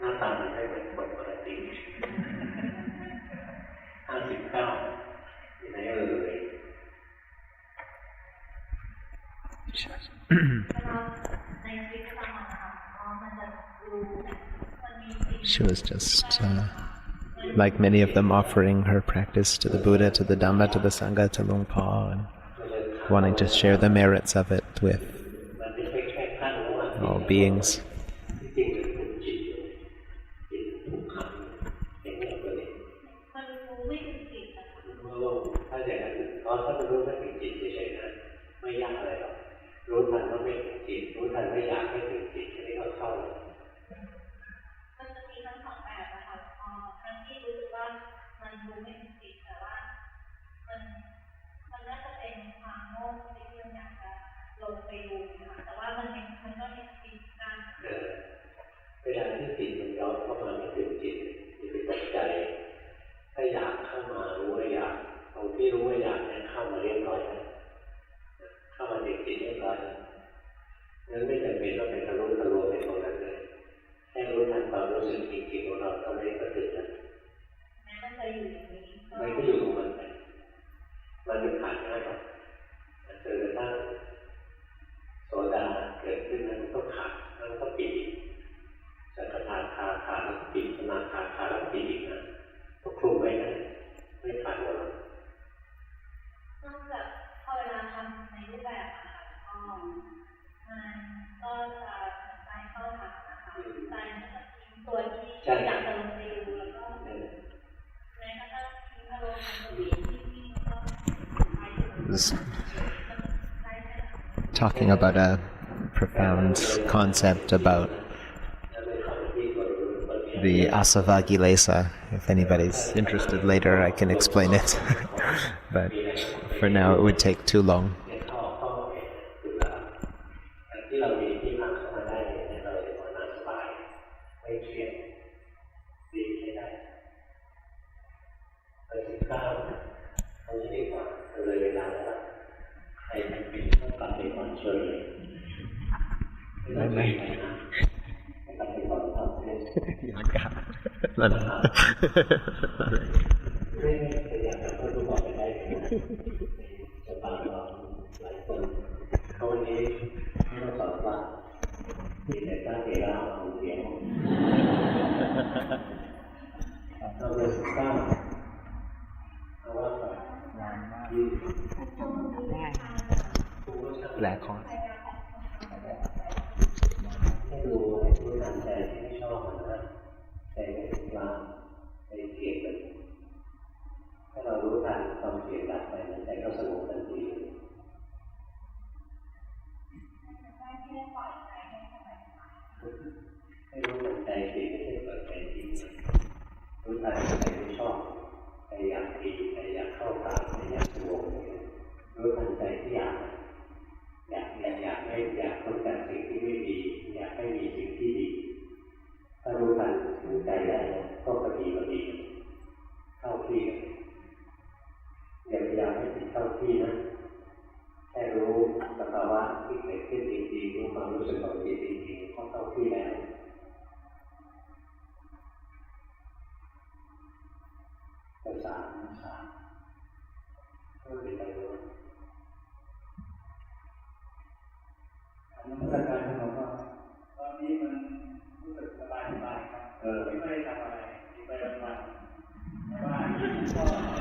น้าตามันไม่เหมือนคนปกติ59อยู่ไหนเอ่ยShe was just like many of them offering her practice to the Buddha, to the Dhamma, to the Sangha, to Luang Pa, and wanting to share the merits of it with all beings. Was talking about a profound concept about the asava kilesa. If anybody's interested later, I can explain it. But for now, it would take too long.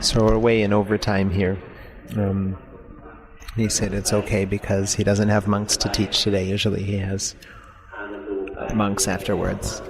So we're way in overtime here. He said it's okay because he doesn't have monks to teach today. Usually he has monks afterwards.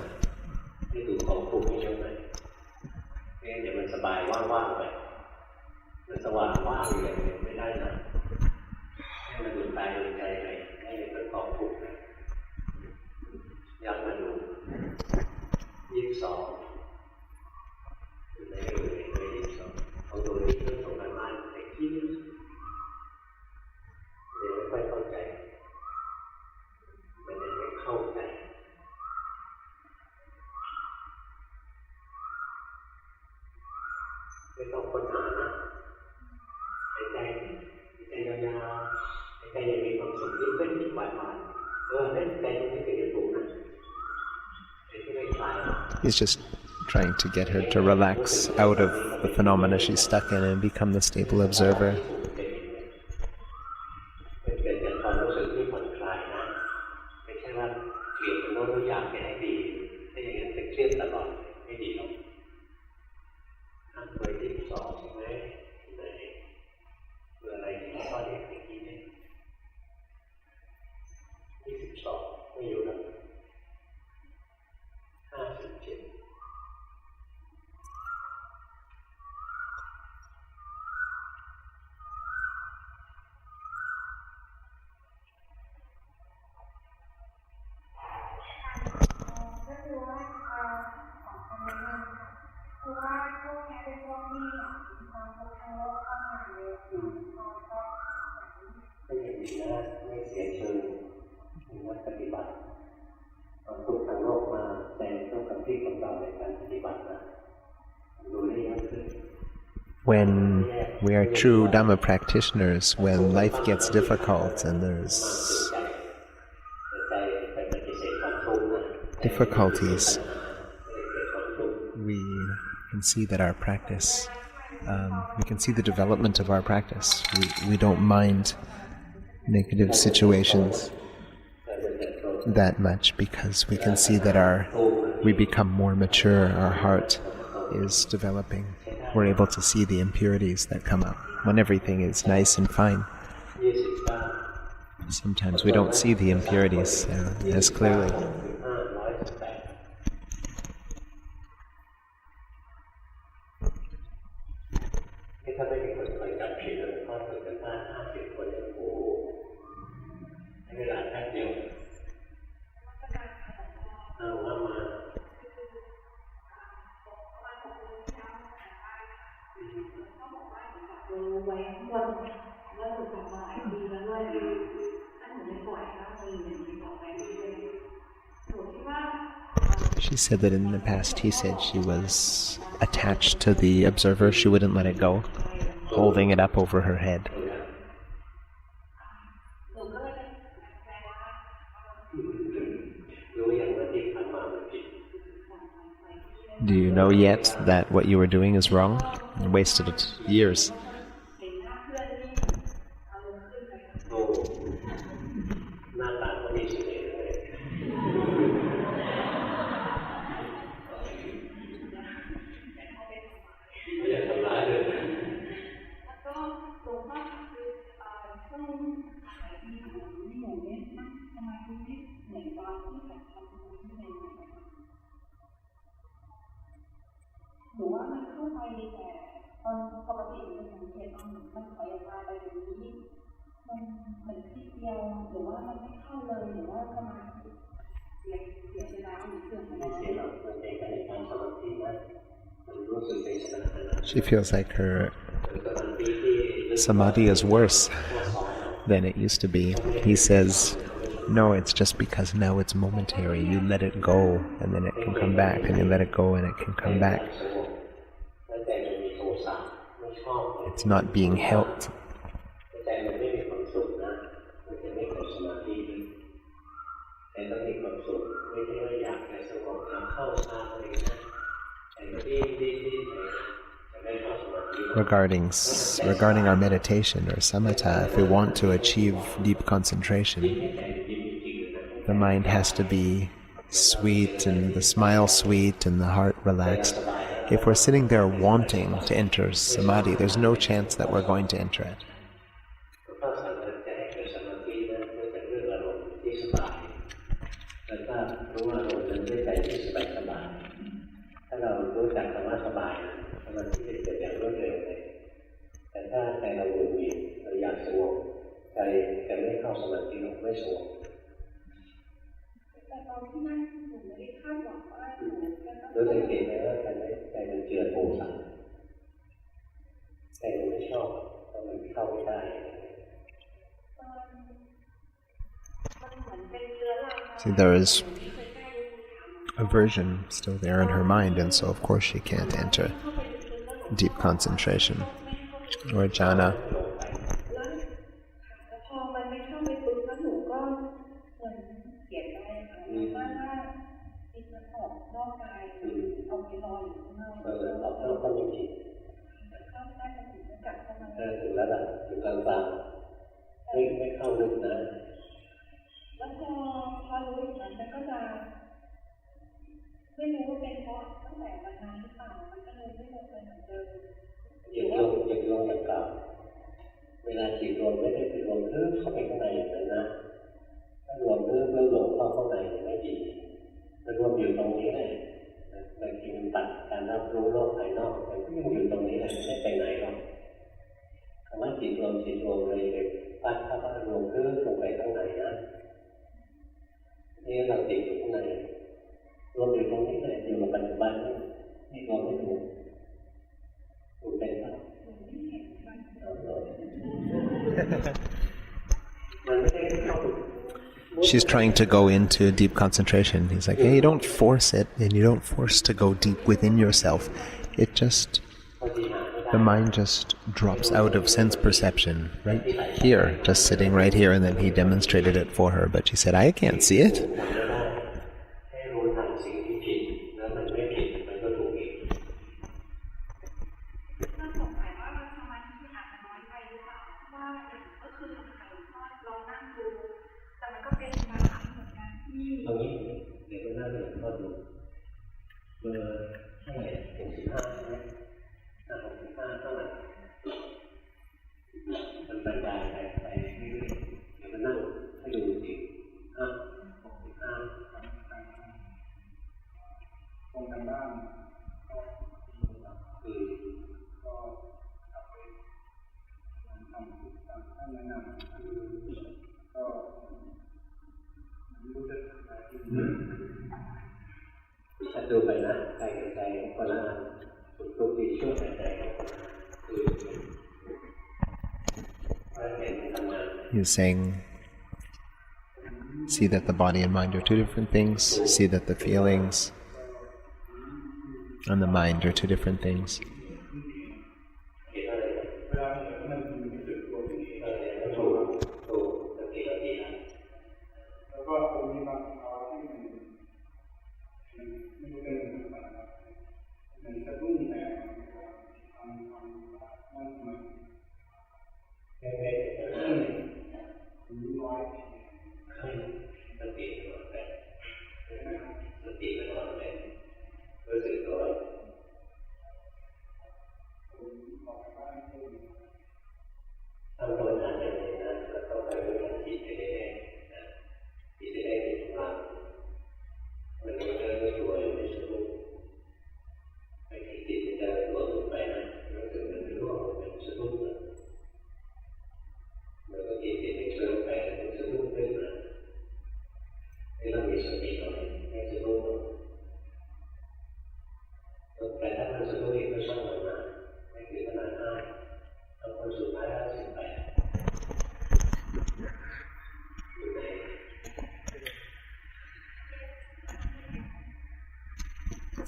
He's just trying to get her to relax out of the phenomena she's stuck in and become the stable observer. เป็นเกิดจากความรู้สึกที่ผ่อนคลายนะไม่ใช่ว่าเกลียดโน้นอยากให้ดีถ้าอย่างนั้นจะเครียดตลอดไม่ดีหรอกท่านเคยที่สอนใช่ไหมไหนเมื่ออะไรที่ข้อเรียกเมื่อกี้เนี่ย22ไม่อยู่แล้ว57ไม่เสียเชิงนักปฏิบัติความทุกข์ทางโลกมาแต่ต้องกับที่ของเราในการปฏิบัตินะดูได้ยากขึ้น When we are true Dhamma practitioners, when life gets difficult and there's difficulties, we can see that our practice, we can see the development of our practice. We don't mind negative situations that much because we can see that we become more mature, our heart is developing. We're able to see the impurities that come up when everything is nice and fine. Sometimes we don't see the impurities as clearly. She said that in the past he said she was attached to the observer, she wouldn't let it go, holding it up over her head. Do you know yet that what you were doing is wrong? You wasted years. She feels like her samadhi is worse than it used to be. He says, no, it's just because now it's momentary. You let it go and then it can come back, and you let it go and it can come back. It's not being held. Regarding our meditation or samatha, if we want to achieve deep concentration, the mind has to be sweet and the smile sweet and the heart relaxed. If we're sitting there wanting to enter samadhi, there's no chance that we're going to enter it. See, there is aversion still there in her mind, and so of course she can't enter deep concentration or jhana. มันออกนอกกายเอาไปลอยอยู่ข้างนอกออกนอกก็ไม่ผิดเข้าได้ก็ถึงจะจับเข้ามาถึงแล้วล่ะถึงกลางๆไม่เข้าลึกนะแล้วพอรู้อย่างนั้นมันก็จะไม่รู้ว่าเป็นเพราะตั้งแต่วันนั้นหรือเปล่ามันก็เลยไม่ลงไปเหมือนเดิมยังลงอย่างเก่าเวลาจิตรวมไม่ได้ไปรวมเพิ่มเข้าไปข้างในอย่างนั้นนะถ้ารวมเพิ่มแล้วหลงเข้าข้างในไม่ดีมันรวมอยู่ตรงนี้แหละบางทีมันตัดการรับรู้โลกภายนอกมันก็ยังอยู่ตรงนี้แหละไม่ไปไหนหรอกคำว่าจิตรวมเลยเป็นปั้นเข้าว่ารวมเพิ่มลงไปข้างในนะนี่เราติดอยู่ข้างในรวมอยู่ตรงนี้แหละอยู่กับปัจจุบันนี่รวมไม่ถูกเป็นครับShe's trying to go into deep concentration. He's like, hey, you don't force it, and you don't force to go deep within yourself. It just, the mind just drops out of sense perception right here, just sitting right here, and then he demonstrated it for her, but she said, I can't see it. He's saying, see that the body and mind are two different things, see that the feelings and the mind are two different things.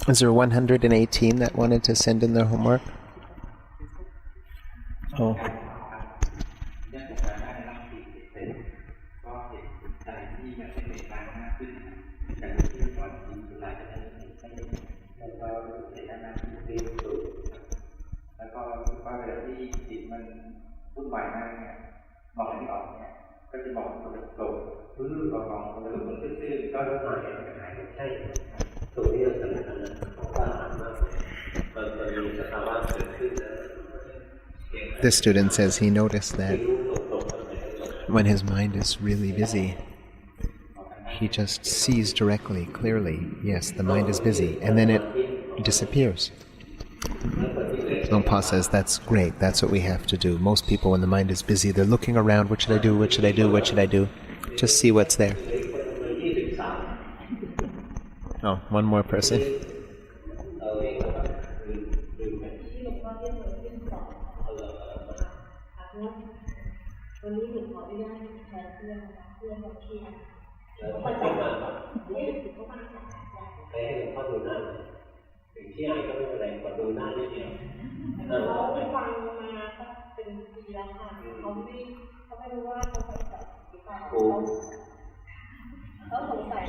Is there 118 that wanted to send in their homework? Oh. This student says he noticed that when his mind is really busy, he just sees directly, clearly, yes, the mind is busy, and then it disappears. Longpa says that's great, that's what we have to do. Most people, when the mind is busy, they're looking around, what should I do, what should I do, what should I do? Just see what's there. Oh, one more person.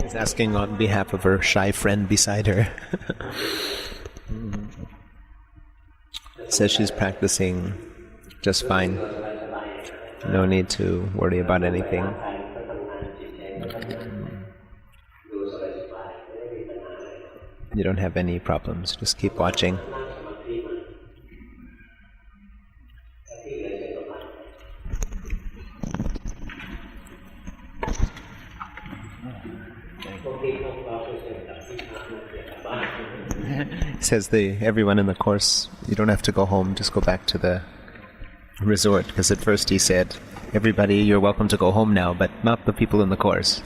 She's asking on behalf of her shy friend beside her. Says she's practicing just fine. No need to worry about anything. You don't have any problems. Just keep watching. Says everyone in the course, you don't have to go home, just go back to the resort. Because at first he said, everybody, you're welcome to go home now, but not the people in the course.